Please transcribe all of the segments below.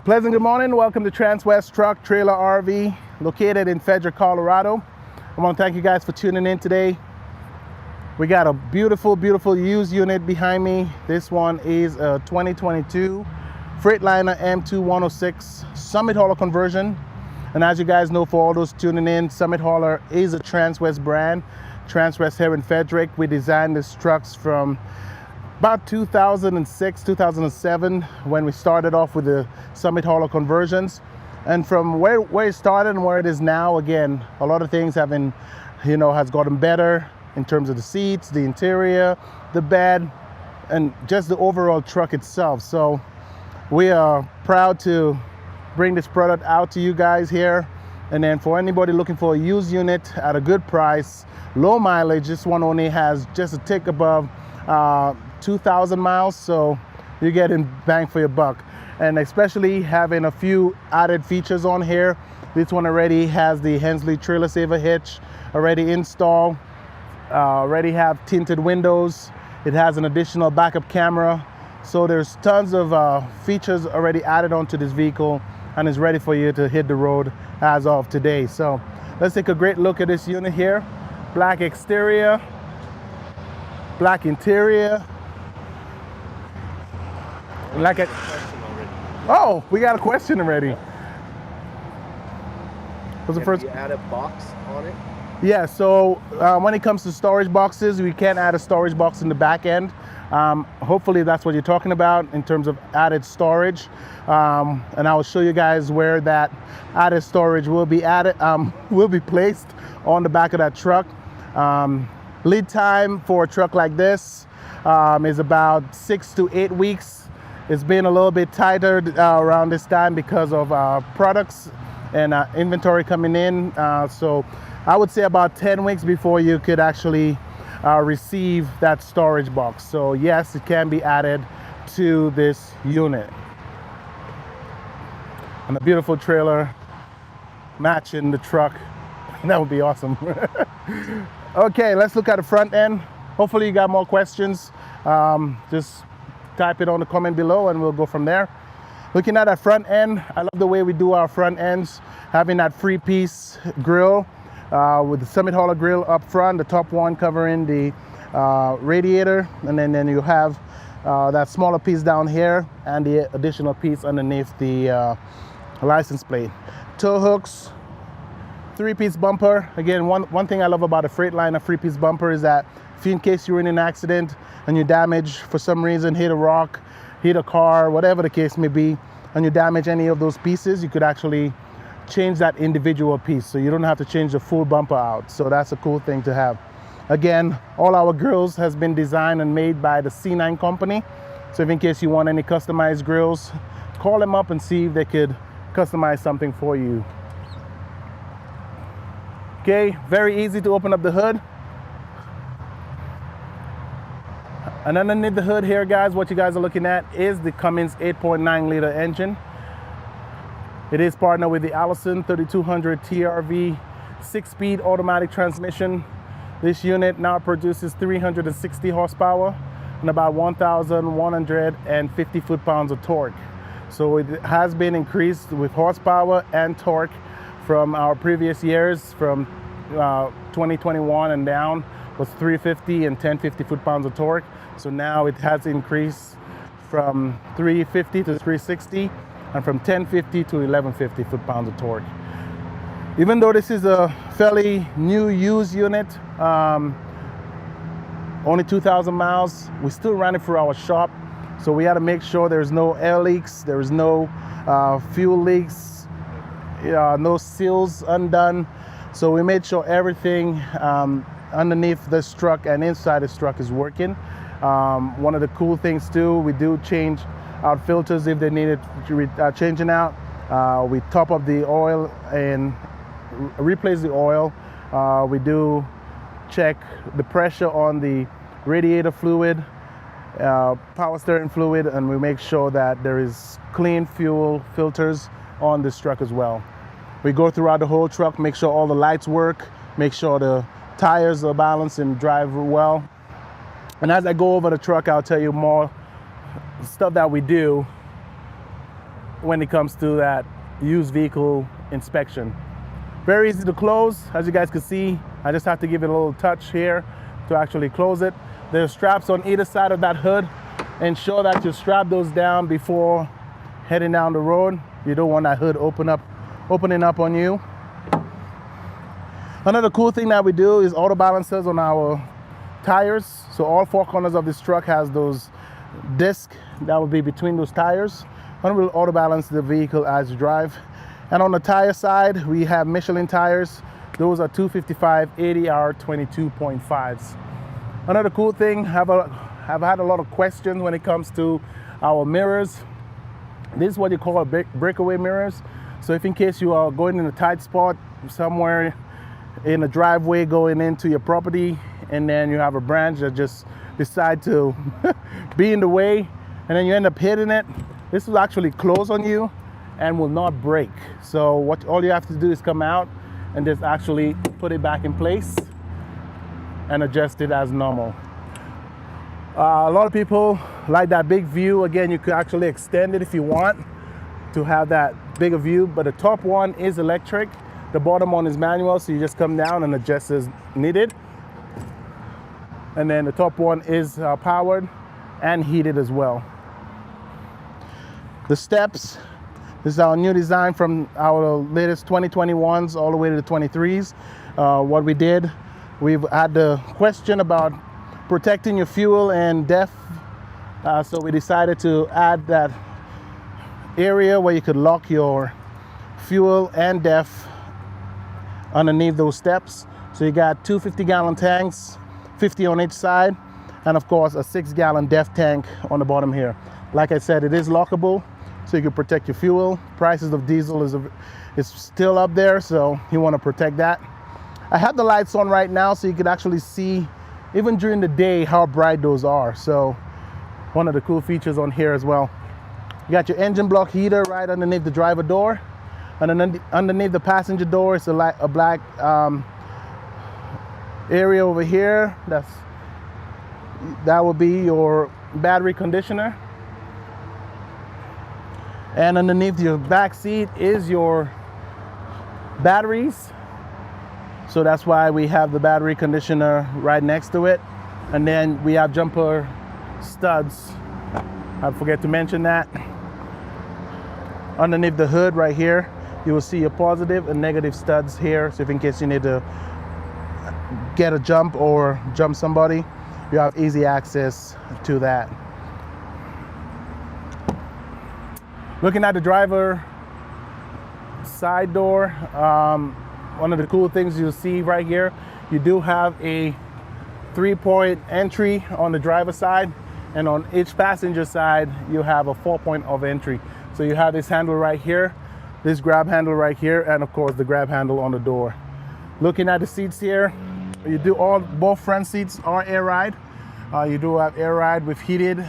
Pleasant good morning. Welcome to Transwest Truck Trailer RV, located in Frederick, Colorado. I want to thank you guys for tuning in today. We got a beautiful, beautiful used unit behind me. This one is a 2022 Freightliner M2 106 Summit Hauler conversion. And as you guys know, for all those tuning in, Summit Hauler is a Transwest brand. Transwest here in Frederick. We designed these trucks from about 2006, 2007, when we started off with the Summit Hauler conversions. And from where it started and where it is now, again, a lot of things have been, has gotten better in terms of the seats, the interior, the bed, and just the overall truck itself. So we are proud to bring this product out to you guys here. And then for anybody looking for a used unit at a good price, low mileage, this one only has just a tick above 2,000 miles, so you're getting bang for your buck. And especially having a few added features on here. This one already has the Hensley trailer saver hitch already installed, already have tinted windows. It has an additional backup camera. So there's tons of features already added onto this vehicle and is ready for you to hit the road as of today. So let's take a great look at this unit here. Black exterior, black interior. Like it. Oh, we got a question already. What's the first? You add a box on it? Yeah, so when it comes to storage boxes, we can add a storage box in the back end. Hopefully that's what you're talking about in terms of added storage. And I will show you guys where that added storage will be placed on the back of that truck. Lead time for a truck like this is about 6 to 8 weeks. It's been a little bit tighter around this time because of products and inventory coming in. So I would say about 10 weeks before you could actually receive that storage box. So yes, it can be added to this unit. And a beautiful trailer matching the truck. That would be awesome. Okay, let's look at the front end. Hopefully you got more questions. Just type it on the comment below and we'll go from there. Looking at our front end, I love the way we do our front ends, having that 3-piece grill with the Summit Hauler grill up front, the top one covering the radiator, and then you have that smaller piece down here and the additional piece underneath the license plate. Tow hooks, 3-piece bumper. Again, one thing I love about a Freightliner 3-piece bumper is that if in case you're in an accident and you damage for some reason, hit a rock, hit a car, whatever the case may be, and you damage any of those pieces, you could actually change that individual piece. So you don't have to change the full bumper out. So that's a cool thing to have. Again, all our grills has been designed and made by the C9 company. So if in case you want any customized grills, call them up and see if they could customize something for you. Okay, very easy to open up the hood. And underneath the hood here, guys, what you guys are looking at is the Cummins 8.9 liter engine. It is partnered with the Allison 3200 TRV 6-speed automatic transmission. This unit now produces 360 horsepower and about 1,150 foot-pounds of torque. So it has been increased with horsepower and torque from our previous years, from 2021 and down was 350 and 1050 foot-pounds of torque. So now it has increased from 350 to 360 and from 1050 to 1150 foot-pounds of torque. Even though this is a fairly new used unit, only 2,000 miles, we still ran it through our shop. So we had to make sure there's no air leaks, there's no fuel leaks, no seals undone. So we made sure everything underneath this truck and inside this truck is working. One of the cool things too, we do change out filters if they needed changing out. We top up the oil and replace the oil. We do check the pressure on the radiator fluid, power steering fluid, and we make sure that there is clean fuel filters on this truck as well. We go throughout the whole truck, make sure all the lights work, make sure the tires are balanced and drive well. And as I go over the truck, I'll tell you more stuff that we do when it comes to that used vehicle inspection. Very easy to close. As you guys can see, I just have to give it a little touch here to actually close it. There's straps on either side of that hood. Ensure that you strap those down before heading down the road. You don't want that hood opening up on you. Another cool thing that we do is auto balancers on our tires. So all four corners of this truck has those discs that will be between those tires, and will auto balance the vehicle as you drive. And on the tire side, we have Michelin tires. Those are 255 80R 22.5s. Another cool thing, I've had a lot of questions when it comes to our mirrors. This is what you call breakaway mirrors. So if in case you are going in a tight spot somewhere in a driveway going into your property, and then you have a branch that just decide to be in the way, and then you end up hitting it, this will actually close on you and will not break. So all you have to do is come out and just actually put it back in place and adjust it as normal. A lot of people like that big view. Again, you could actually extend it if you want to have that bigger view, but the top one is electric. The bottom one is manual, so you just come down and adjust as needed. And then the top one is powered and heated as well. The steps, this is our new design from our latest 2021s all the way to the 23s. What we did, we've had the question about protecting your fuel and DEF, so we decided to add that area where you could lock your fuel and DEF underneath those steps. So you got two 50-gallon tanks, 50 on each side, and of course a 6-gallon DEF tank on the bottom here. Like I said, it is lockable, so you can protect your fuel. Prices of diesel is still up there, so you want to protect that. I have the lights on right now, so you can actually see, even during the day, how bright those are. So one of the cool features on here as well. You got your engine block heater right underneath the driver door, and underneath the passenger door is a black area over here. That will be your battery conditioner. And underneath your back seat is your batteries. So that's why we have the battery conditioner right next to it. And then we have jumper studs. I forget to mention that. Underneath the hood right here, you will see your positive and negative studs here. So if in case you need to get a jump or jump somebody, you have easy access to that. Looking at the driver side door, one of the cool things you'll see right here, you do have a 3-point entry on the driver's side, and on each passenger side you have a 4-point of entry. So you have this handle right here, this grab handle right here, and of course the grab handle on the door. Looking at the seats here, you do both front seats are air ride. You do have air ride with heated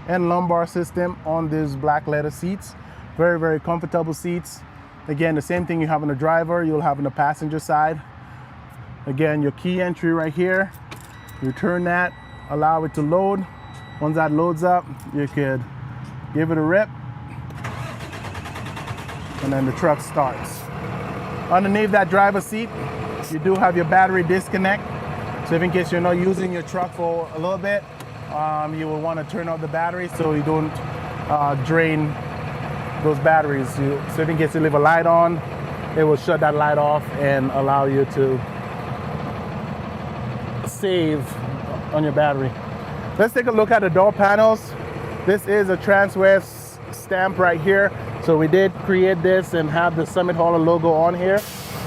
and lumbar system on these black leather seats. Very, very comfortable seats. Again, the same thing you have on the driver, you'll have on the passenger side. Again, your key entry right here. You turn that, allow it to load. Once that loads up, you could give it a rip, and then the truck starts. Underneath that driver's seat, you do have your battery disconnect. So if in case you're not using your truck for a little bit, you will want to turn off the battery so you don't drain those batteries. So if in case you leave a light on, it will shut that light off and allow you to save on your battery. Let's take a look at the door panels. This is a Transwest stamp right here. So we did create this and have the Summit Hauler logo on here.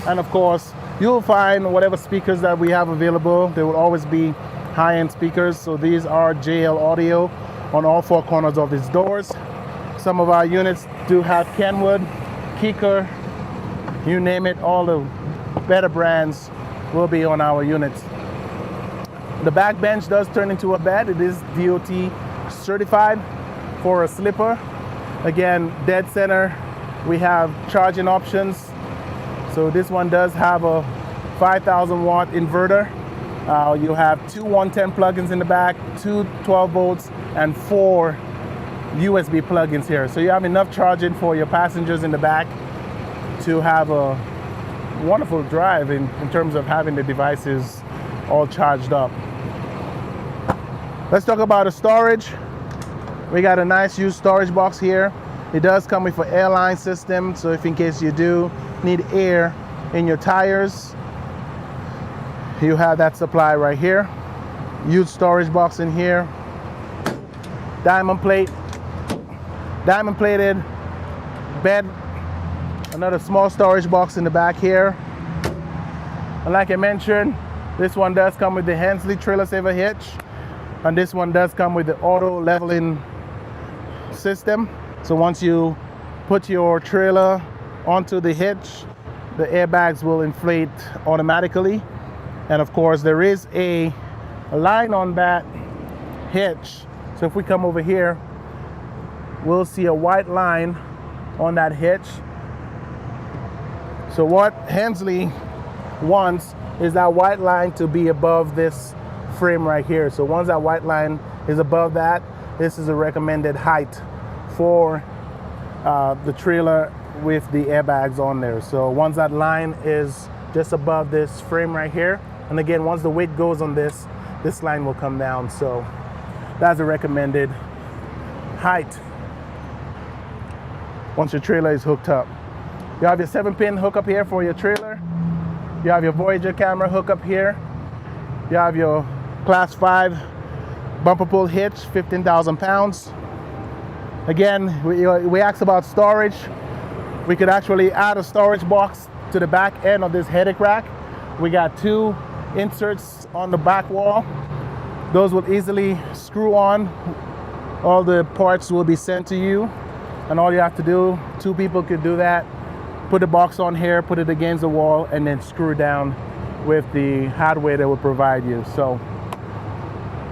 And of course, you'll find whatever speakers that we have available. There will always be high-end speakers. So these are JL audio on all four corners of these doors. Some of our units do have Kenwood, Keeker, you name it, all the better brands will be on our units. The back bench does turn into a bed. It is DOT certified for a slipper. Again, dead center, we have charging options. So this one does have a 5,000 watt inverter. You have two 110 plugins in the back, two 12 volts, and four USB plugins here. So you have enough charging for your passengers in the back to have a wonderful drive in terms of having the devices all charged up. Let's talk about the storage. We got a nice used storage box here. It does come with an airline system, so if in case you do need air in your tires, you have that supply right here. Used storage box in here. Dimond plated bed. Another small storage box in the back here. And like I mentioned, this one does come with the Hensley trailer saver hitch, and this one does come with the auto leveling system. So once you put your trailer onto the hitch, the airbags will inflate automatically. And of course, there is a line on that hitch. So if we come over here, we'll see a white line on that hitch. So what Hensley wants is that white line to be above this frame right here. So once that white line is above that, this is a recommended height for the trailer with the airbags on there. So once that line is just above this frame right here, and again, once the weight goes on this line will come down. So that's a recommended height once your trailer is hooked up. You have your 7-pin hookup here for your trailer. You have your Voyager camera hookup here. You have your Class 5 bumper pull hitch, 15,000 pounds. Again, we asked about storage. We could actually add a storage box to the back end of this headache rack. We got 2 inserts on the back wall. Those will easily screw on. All the parts will be sent to you, and all you have to do, 2 people could do that. Put the box on here, put it against the wall, and then screw down with the hardware that will provide you. So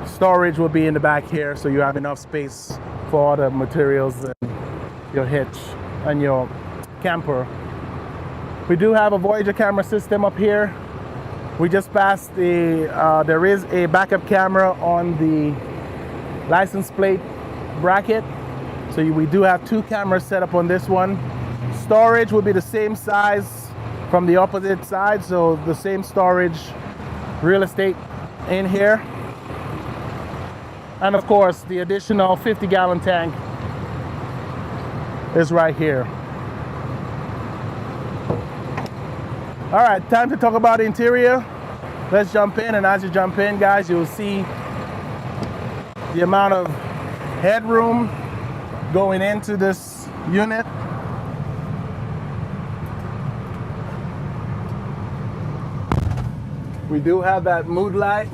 storage will be in the back here, so you have enough space for all the materials and your hitch and your camper. We do have a Voyager camera system up here. We just passed the, there is a backup camera on the license plate bracket. So we do have 2 cameras set up on this one. Storage will be the same size from the opposite side, so the same storage real estate in here. And of course, the additional 50-gallon tank is right here. All right, time to talk about the interior. Let's jump in, and as you jump in, guys, you'll see the amount of headroom going into this unit. We do have that mood light.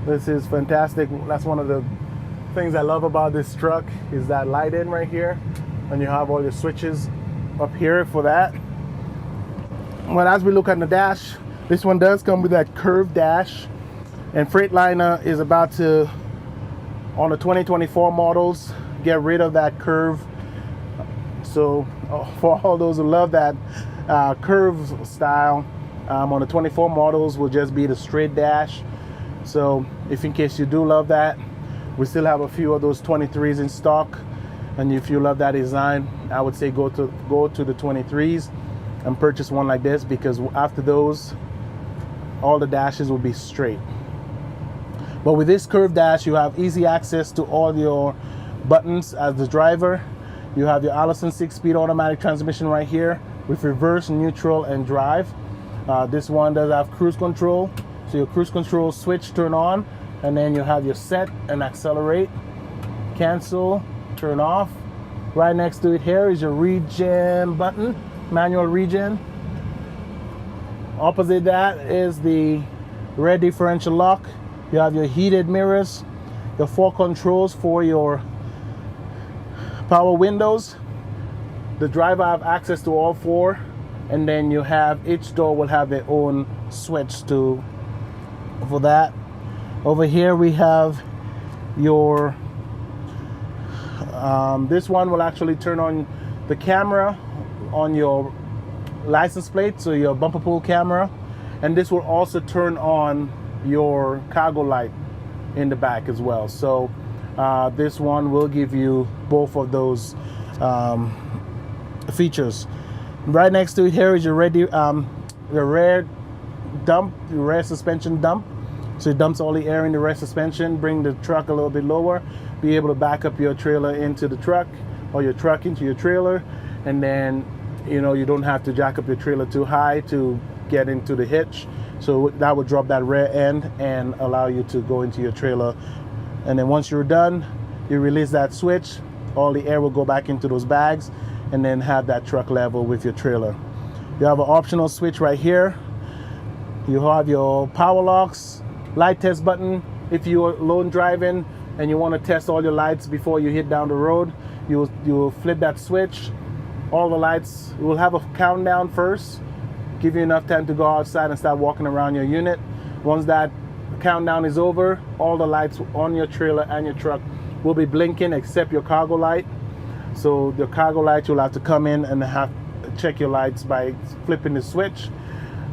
This is fantastic. That's one of the things I love about this truck is that light in right here, and you have all your switches up here for that. Well, as we look at the dash, this one does come with that curved dash, and Freightliner is about to, on the 2024 models, get rid of that curve. So for all those who love that curve style, on the 24 models will just be the straight dash. So if in case you do love that, we still have a few of those 23s in stock, and if you love that design, I would say go to the 23s and purchase one like this, because after those, all the dashes will be straight. But with this curved dash, you have easy access to all your buttons as the driver. You have your Allison 6-speed automatic transmission right here with reverse, neutral, and drive. This one does have cruise control. So your cruise control switch turn on, and then you have your set and accelerate, cancel, turn off. Right next to it here is your regen button, manual regen. Opposite that is the rear differential lock. You have your heated mirrors, your 4 controls for your power windows. The driver have access to all 4, and then you have, each door will have their own switch for that. Over here we have your this one will actually turn on the camera on your license plate, so your bumper pull camera, and this will also turn on your cargo light in the back as well. So This one will give you both of those features. Right next to it here is your rear dump, your rear suspension dump. So it dumps all the air in the rear suspension, bring the truck a little bit lower, be able to back up your trailer into the truck or your truck into your trailer, and then you don't have to jack up your trailer too high to get into the hitch. So that would drop that rear end and allow you to go into your trailer. And then once you're done, you release that switch, all the air will go back into those bags, and then have that truck level with your trailer. You have an optional switch right here. You have your power locks, light test button. If you're lone driving and you want to test all your lights before you hit down the road, you will flip that switch. All the lights will have a countdown first, give you enough time to go outside and start walking around your unit. Once that countdown is over, all the lights on your trailer and your truck will be blinking except your cargo light. So the cargo light, you'll have to come in and have check your lights by flipping the switch.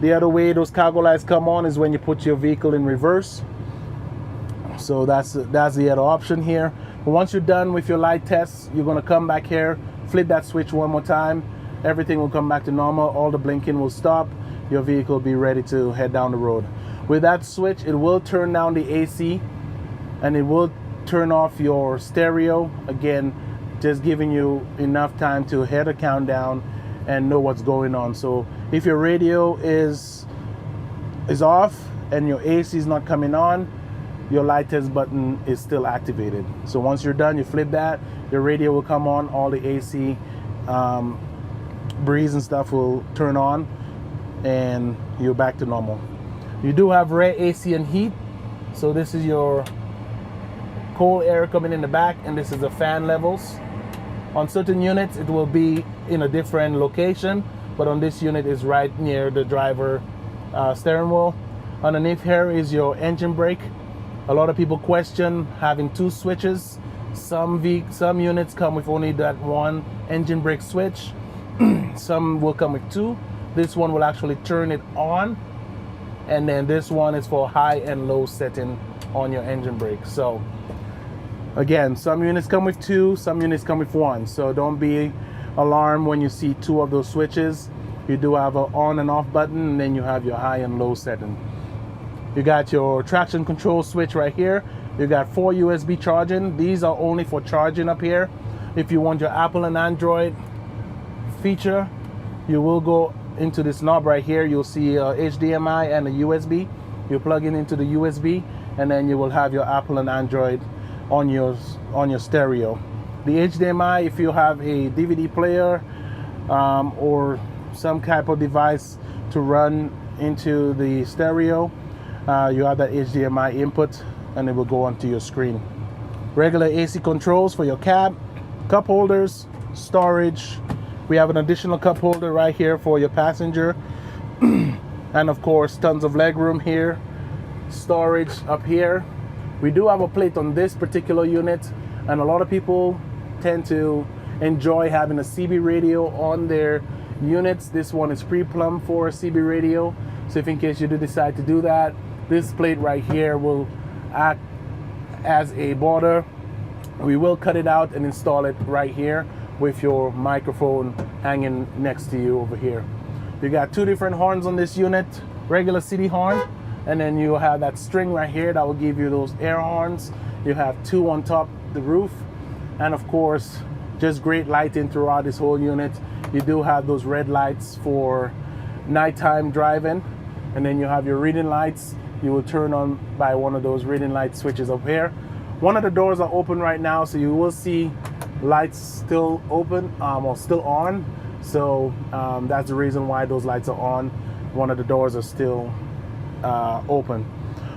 The other way those cargo lights come on is when you put your vehicle in reverse. So that's the other option here. But once you're done with your light tests, you're going to come back here, flip that switch one more time. Everything will come back to normal. All the blinking will stop. Your vehicle will be ready to head down the road. With that switch, it will turn down the AC and it will turn off your stereo. Again, just giving you enough time to head a countdown and know what's going on. So if your radio is off and your AC is not coming on, your light test button is still activated. So once you're done, you flip that, your radio will come on, all the AC breeze and stuff will turn on, and you're back to normal. You do have rear AC and heat. So this is your cold air coming in the back, and this is the fan levels. On certain units, it will be in a different location, but on this unit is right near the driver steering wheel. Underneath here is your engine brake. A lot of people question having two switches. Some units come with only that one engine brake switch. Some will come with two. This one will actually turn it on, and then this one is for high and low setting on your engine brake. So again, some units come with two, some units come with one. So don't be alarmed when you see two of those switches. You do have an on and off button, and then you have your high and low setting. You got your traction control switch right here. You got 4 USB charging. These are only for charging up here. If you want your Apple and Android feature, you will go into this knob right here. You'll see HDMI and a USB. You plug it into the USB, and then you will have your Apple and Android on your stereo. The HDMI, if you have a DVD player or some type of device to run into the stereo, you have that HDMI input, and it will go onto your screen. Regular AC controls for your cab, cup holders, storage. We have an additional cup holder right here for your passenger. And of course, tons of leg room here. Storage up here. We do have a plate on this particular unit, and a lot of people tend to enjoy having a CB radio on their units. This one is pre-plumbed for a CB radio. So if in case you do decide to do that, this plate right here will act as a border. We will cut it out and install it right here with your microphone hanging next to you over here. You got 2 different horns on this unit, regular city horn, and then you have that string right here that will give you those air horns. You have 2 on top the roof, and of course, just great lighting throughout this whole unit. You do have those red lights for nighttime driving, and then you have your reading lights. You will turn on by one of those reading light switches up here. One of the doors are open right now, so you will see lights still open or still on. So that's the reason why those lights are on. One of the doors are still open.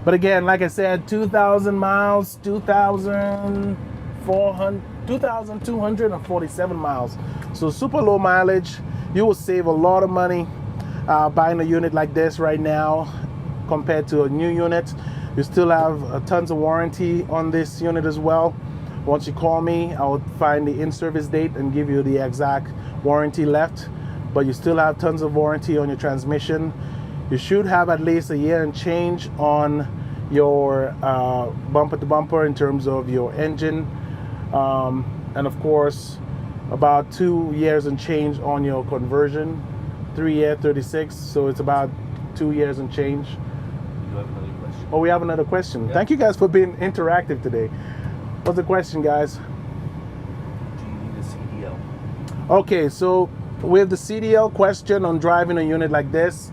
But again, like I said, 2,000 miles, 2,247 miles. So super low mileage. You will save a lot of money buying a unit like this right now compared to a new unit. You still have tons of warranty on this unit as well. Once you call me, I'll find the in-service date and give you the exact warranty left. But you still have tons of warranty on your transmission. You should have at least a year and change on your bumper to bumper in terms of your engine, and of course about 2 years and change on your conversion. 3 year 36, so it's about 2 years and change. You have another question? Oh, we have another question. Yeah. Thank you guys for being interactive today. What's the question, guys? Do you need a CDL? Okay, so with the CDL question on driving a unit like this,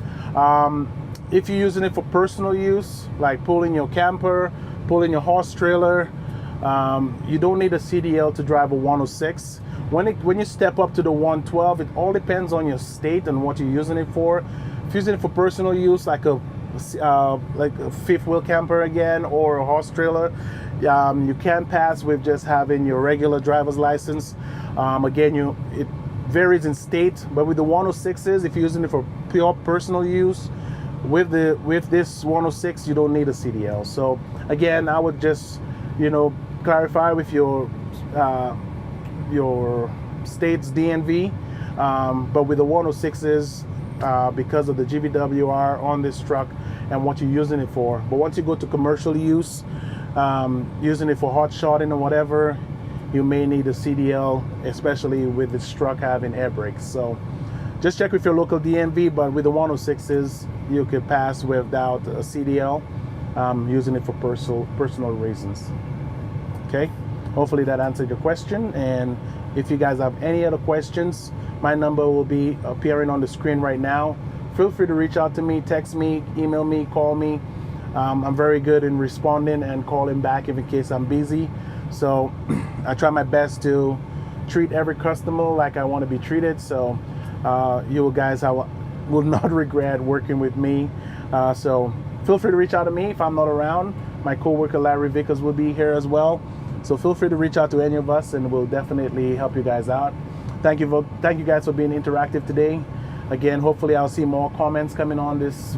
if you're using it for personal use, like pulling your camper, pulling your horse trailer, you don't need a CDL to drive a 106. When you step up to the 112, it all depends on your state and what you're using it for. If you're using it for personal use, like a fifth wheel camper again, or a horse trailer, you can pass with just having your regular driver's license. Again, it varies in state, but with the 106s, if you're using it for pure personal use, with this 106, you don't need a CDL. So again, I would just clarify with your state's DNV, but with the 106s, because of the GVWR on this truck and what you're using it for. But once you go to commercial use, using it for hot shotting or whatever, you may need a CDL, especially with this truck having air brakes. So just check with your local DMV, but with the 106s, you could pass without a CDL, using it for personal reasons. Okay, hopefully that answered your question. And if you guys have any other questions, my number will be appearing on the screen right now. Feel free to reach out to me, text me, email me, call me. I'm very good in responding and calling back if in case I'm busy. So I try my best to treat every customer like I want to be treated. So you guys will not regret working with me. So feel free to reach out to me if I'm not around. My coworker Larry Vickers will be here as well. So feel free to reach out to any of us, and we'll definitely help you guys out. Thank you guys for being interactive today. Again, hopefully I'll see more comments coming on this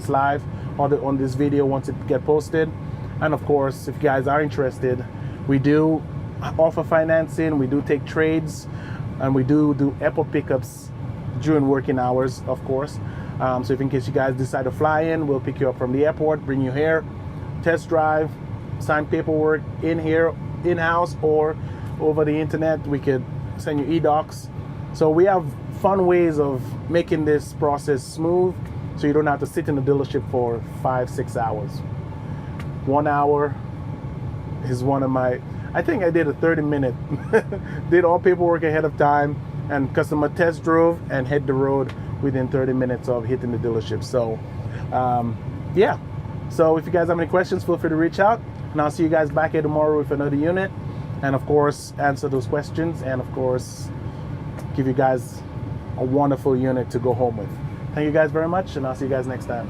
live or on this video once it gets posted. And of course, if you guys are interested, we do offer financing, we do take trades, and we do airport pickups during working hours, of course. So if in case you guys decide to fly in, we'll pick you up from the airport, bring you here, test drive, sign paperwork in-house or over the internet. We could send you e-docs. So we have fun ways of making this process smooth, so you don't have to sit in the dealership for 5-6 hours. 1 hour is one of my, I think I did a 30-minute, did all paperwork ahead of time, and customer test drove and hit the road within 30 minutes of hitting the dealership. So yeah, so if you guys have any questions, feel free to reach out, and I'll see you guys back here tomorrow with another unit, and of course answer those questions, and of course give you guys a wonderful unit to go home with. Thank you guys very much, and I'll see you guys next time.